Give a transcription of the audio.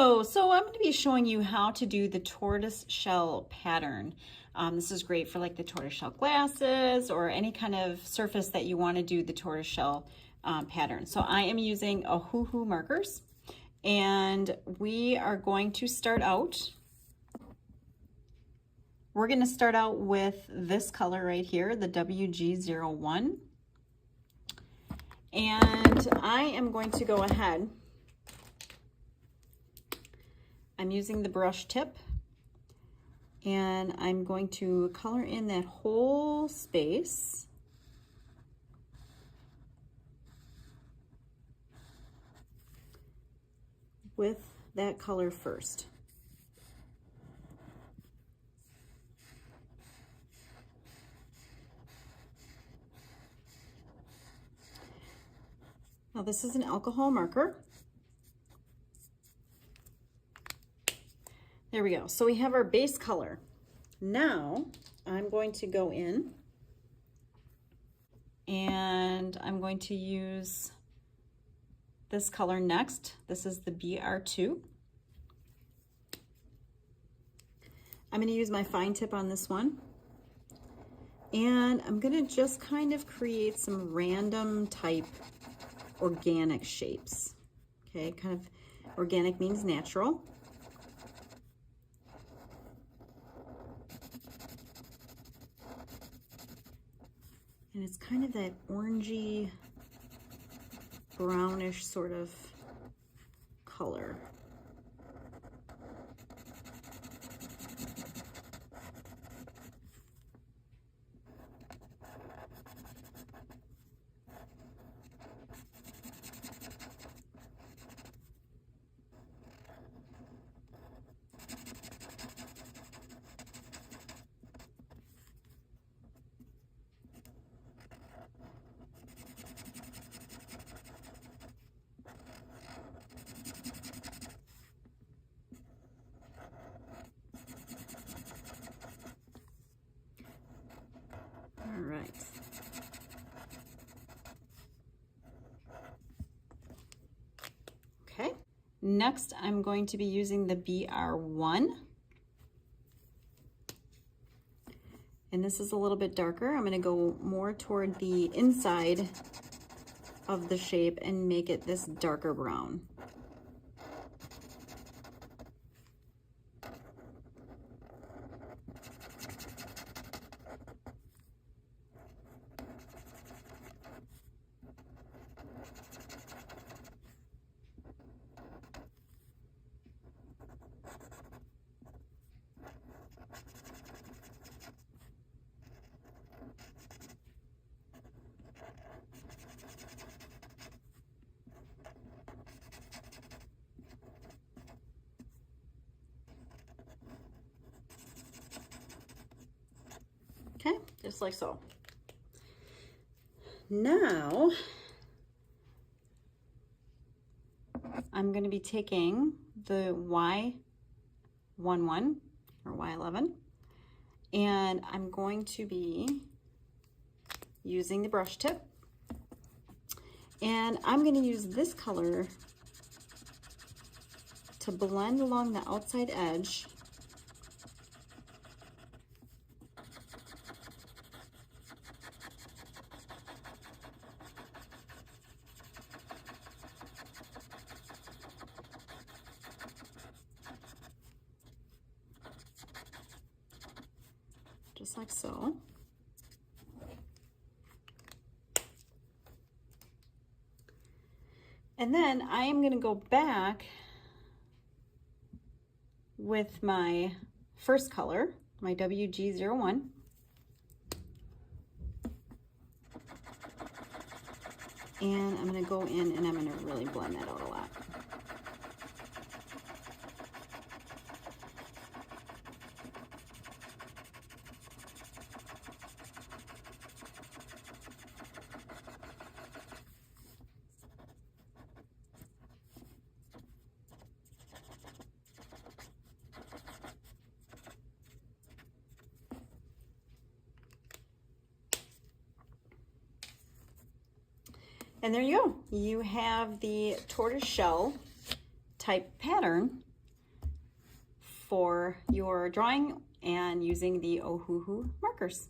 Hello, so I'm going to be showing you how to do the tortoise shell pattern. This is great for like the tortoise shell glasses or any kind of surface that you want to do the tortoise shell pattern. So I am using a hoo-hoo markers, and we are going to start out. We're going to start out with this color right here, the WG01. And I am going to go ahead. I'm using the brush tip, and I'm going to color in that whole space. With that color first. Now this is an alcohol marker. There we go. So we have our base color. Now I'm going to go in and I'm going to use this color next. This is the BR2. I'm going to use my fine tip on this one. And I'm going to just kind of create some random type organic shapes. Okay, kind of organic means natural. And it's kind of that orangey, brownish sort of color. All right. Okay. Next, I'm going to be using the BR1. And this is a little bit darker. I'm going to go more toward the inside of the shape and make it this darker brown. Okay, just like so. Now, I'm going to be taking the Y11 or Y11, and I'm going to be using the brush tip, and I'm going to use this color to blend along the outside edge . Just like so. And then I am going to go back with my first color, my WG01. And I'm going to go in and I'm going to really blend that out a lot. And there you go. You have the tortoise shell type pattern for your drawing and using the Ohuhu markers.